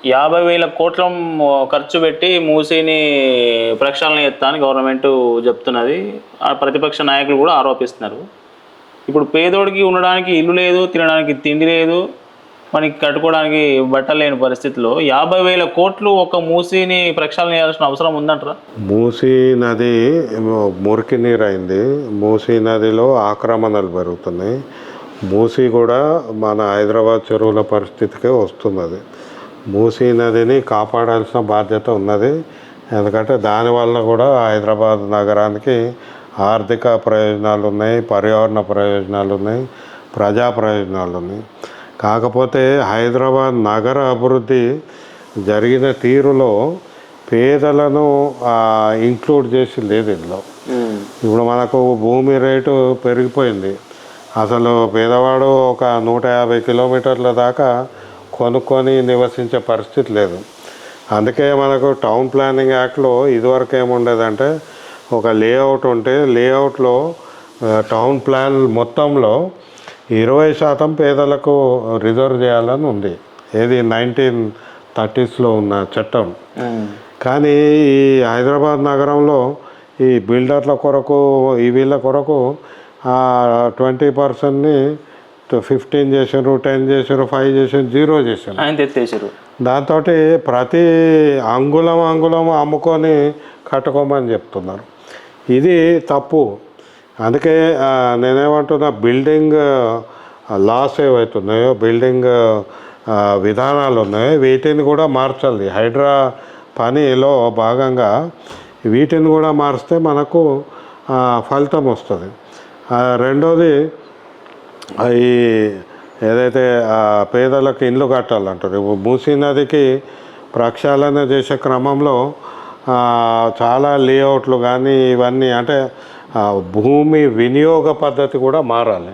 50,000 కోట్ల ఖర్చు పెట్టి మూసీని ప్రక్షాళన చేస్తా అని గవర్నమెంట్ చెప్తున్నది. ఆ ప్రతిపక్ష నాయకులు కూడా ఆరోపిస్తున్నారు. ఇప్పుడు పేదోడికి ఉండడానికి ఇల్లు లేదు, తినడానికి తిండి లేదు, మనకి కట్టుకోవడానికి బట్టలు లేని పరిస్థితిలో 50,000 కోట్లు ఒక మూసీని ప్రక్షాళన చేయాల్సిన అవసరం ఉందంటారా? మూసీ నది మురికి నీరు అయింది. మూసీ నదిలో ఆక్రమణలు పెరుగుతున్నాయి. మూసీ కూడా మన హైదరాబాద్ చెరువుల పరిస్థితికే వస్తున్నది. మూసీ నదిని కాపాడాల్సిన బాధ్యత ఉన్నది. ఎందుకంటే దానివల్ల కూడా హైదరాబాద్ నగరానికి ఆర్థిక ప్రయోజనాలు ఉన్నాయి, పర్యావరణ ప్రయోజనాలు ఉన్నాయి, ప్రజా ప్రయోజనాలు ఉన్నాయి. కాకపోతే హైదరాబాద్ నగర అభివృద్ధి జరిగిన తీరులో పేదలను ఇంక్లూడ్ చేసి లేదు ఇందులో. ఇప్పుడు మనకు భూమి రేటు పెరిగిపోయింది. అసలు పేదవాడు ఒక 150 కిలోమీటర్ల దాకా కొనుక్కొని నివసించే పరిస్థితి లేదు. అందుకే మనకు టౌన్ ప్లానింగ్ యాక్ట్లో ఇదివరకు ఏముండేదంటే ఒక లేఅవుట్ ఉంటే లేఅవుట్లో టౌన్ ప్లాన్ మొత్తంలో 20% పేదలకు రిజర్వ్ చేయాలని ఉంది. ఏది 1930s ఉన్న చట్టం. కానీ ఈ హైదరాబాద్ నగరంలో ఈ బిల్డర్ల కొరకు ఈ వీళ్ళ కొరకు 20%ని 15 చేసారు, 10 చేసారు, 5 చేసారు, 0 చేశారు, ఆయన ఎత్తేసారు. దాంతో ప్రతి అంగుళం అమ్ముకొని కట్టుకోమని చెప్తున్నారు. ఇది తప్పు. అందుకే నేనేమంటున్నా, బిల్డింగ్ లాస్ ఏవైతున్నాయో, బిల్డింగ్ విధానాలు ఉన్నాయో వీటిని కూడా మార్చాలి. హైడ్రా పనిలో భాగంగా వీటిని కూడా మారిస్తే మనకు ఫలితం వస్తుంది. రెండోది, ఈ ఏదైతే పేదలకు ఇండ్లు కట్టాలంటారు. మూసీ నదికి ప్రక్షాళన చేసే క్రమంలో చాలా లేఅవుట్లు కానీ ఇవన్నీ అంటే భూమి వినియోగ పద్ధతి కూడా మారాలి.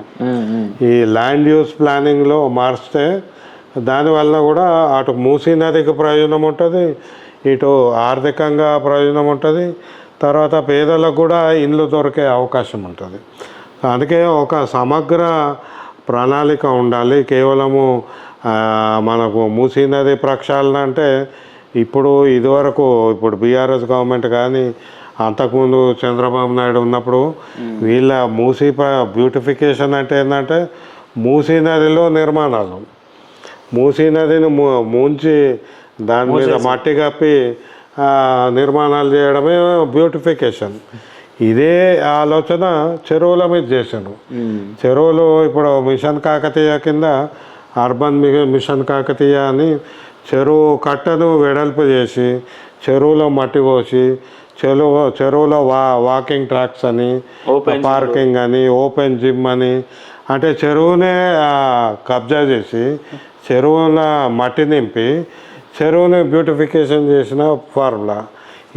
ఈ ల్యాండ్ యూస్ ప్లానింగ్లో మారిస్తే దానివల్ల కూడా అటు మూసీ నదికి ప్రయోజనం ఉంటుంది, ఇటు ఆర్థికంగా ప్రయోజనం ఉంటుంది, తర్వాత పేదలకు కూడా ఇండ్లు దొరికే అవకాశం ఉంటుంది. అందుకే ఒక సమగ్ర ప్రణాళిక ఉండాలి. కేవలము మనకు మూసీ నది ప్రక్షాళన అంటే ఇప్పుడు బీఆర్ఎస్ గవర్నమెంట్ కానీ అంతకుముందు చంద్రబాబు నాయుడు ఉన్నప్పుడు వీళ్ళ మూసీ బ్యూటిఫికేషన్ అంటే ఏంటంటే మూసీ నదిలో నిర్మాణాలు, మూసీ నదిని ముంచి దాని మీద మట్టి కప్పి నిర్మాణాలు చేయడమే బ్యూటిఫికేషన్. ఇదే ఆలోచన చెరువుల మీద చేశాను. చెరువులు ఇప్పుడు మిషన్ కాకతీయ కింద అర్బన్ మిషన్ కాకతీయ అని చెరువు కట్టను వెడల్పు చేసి చెరువులో మట్టి పోసి చెరువులో వాకింగ్ ట్రాక్స్ అని, పార్కింగ్ అని, ఓపెన్ జిమ్ అని, అంటే చెరువునే కబ్జా చేసి చెరువుల మట్టి నింపి చెరువుని బ్యూటిఫికేషన్ చేసిన ఫార్ములా.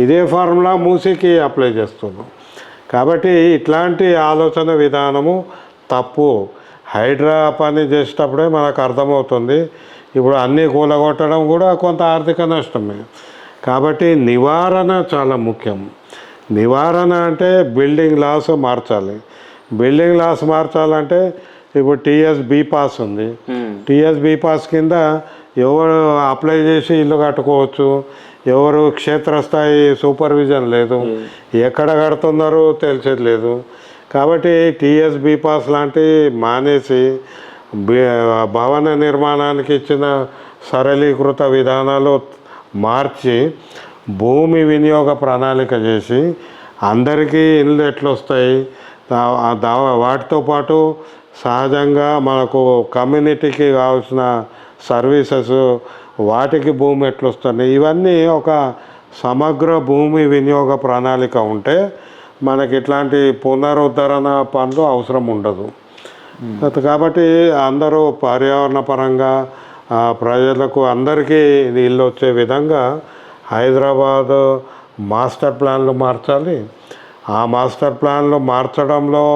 ఇదే ఫార్ములా మూసీకి అప్లై చేస్తున్నాం. కాబట్టి ఇట్లాంటి ఆలోచన విధానము తప్పు. హైడ్రా పని చేసేటప్పుడే మనకు అర్థమవుతుంది. ఇప్పుడు అన్నీ కూలగొట్టడం కూడా కొంత ఆర్థిక నష్టమే. కాబట్టి నివారణ చాలా ముఖ్యం. నివారణ అంటే బిల్డింగ్ లాస్ మార్చాలి. బిల్డింగ్ లాస్ మార్చాలంటే ఇప్పుడు టీఎస్బీ పాస్ ఉంది. టీఎస్బీ పాస్ కింద ఎవరు అప్లై చేసి ఇల్లు కట్టుకోవచ్చు, ఎవరు క్షేత్రస్థాయి సూపర్విజన్ లేదు, ఎక్కడ కడుతున్నారో తెలిసేది లేదు. కాబట్టి టీఎస్బీ పాస్ లాంటివి మానేసి భవన నిర్మాణానికి ఇచ్చిన సరళీకృత విధానాలు మార్చి భూమి వినియోగ ప్రణాళిక చేసి అందరికీ ఇళ్ళు ఎట్లా వస్తాయి, వాటితో పాటు సహజంగా మనకు కమ్యూనిటీకి కావాల్సిన సర్వీసెస్ వాటికి భూమి ఎట్లా వస్తుంది, ఇవన్నీ ఒక సమగ్ర భూమి వినియోగ ప్రణాళిక ఉంటే మనకి ఇట్లాంటి పునరుద్ధరణ పనులు అవసరం ఉండదు. కాబట్టి అందరూ పర్యావరణ పరంగా ప్రజలకు అందరికీ ఇల్లు వచ్చే విధంగా హైదరాబాద్ మాస్టర్ ప్లాన్లు మార్చాలి. ఆ మాస్టర్ ప్లాన్లు మార్చడంలో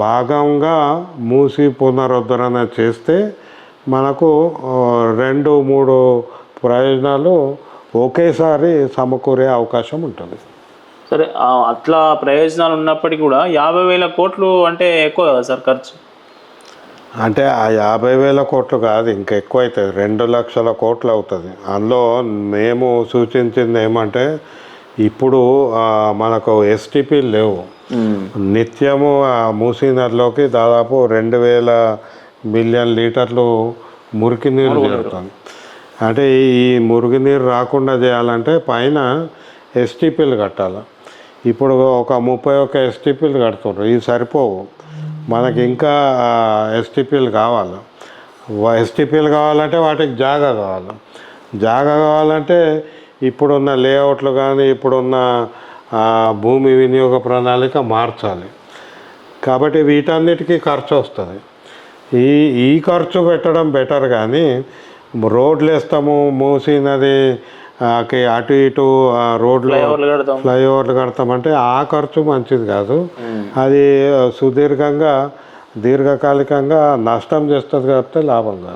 భాగంగా మూసీ పునరుద్ధరణ చేస్తే మనకు 2-3 ప్రయోజనాలు ఒకేసారి సమకూరే అవకాశం ఉంటుంది. సరే, అట్లా ప్రయోజనాలు ఉన్నప్పటికీ కూడా 50,000 కోట్లు అంటే ఎక్కువ కదా సార్ ఖర్చు? అంటే ఆ 50,000 కోట్లు కాదు, ఇంకా ఎక్కువ అవుతుంది, 2 లక్షల కోట్లు అవుతుంది. అందులో మేము సూచించింది ఏమంటే ఇప్పుడు మనకు ఎస్టీపీలు లేవు. నిత్యము ఆ మూసీ నదిలోకి దాదాపు 2,000 మిలియన్ లీటర్లు మురికి నీరు చేరుతుంది. అంటే ఈ మురికి నీరు రాకుండా చేయాలంటే పైన ఎస్టీపీలు కట్టాలి. ఇప్పుడు ఒక 31 ఎస్టీపీలు కడుతున్నారు, ఇవి సరిపోవు. మనకి ఇంకా ఎస్టీపీలు కావాలి. ఎస్టీపీలు కావాలంటే వాటికి జాగా కావాలి. జాగా కావాలంటే ఇప్పుడున్న లేఅవుట్లు కానీ ఇప్పుడున్న భూమి వినియోగ ప్రణాళిక మార్చాలి. కాబట్టి వీటన్నిటికీ ఖర్చు వస్తుంది. ఈ ఖర్చు పెట్టడం బెటర్. కానీ రోడ్లు వేస్తాము, మూసీ నది అటు ఇటు రోడ్లు ఫ్లైఓవర్లు కడతామంటే ఆ ఖర్చు మంచిది కాదు. అది దీర్ఘకాలికంగా నష్టం చేస్తుంది కాబట్టి లాభం కాదు.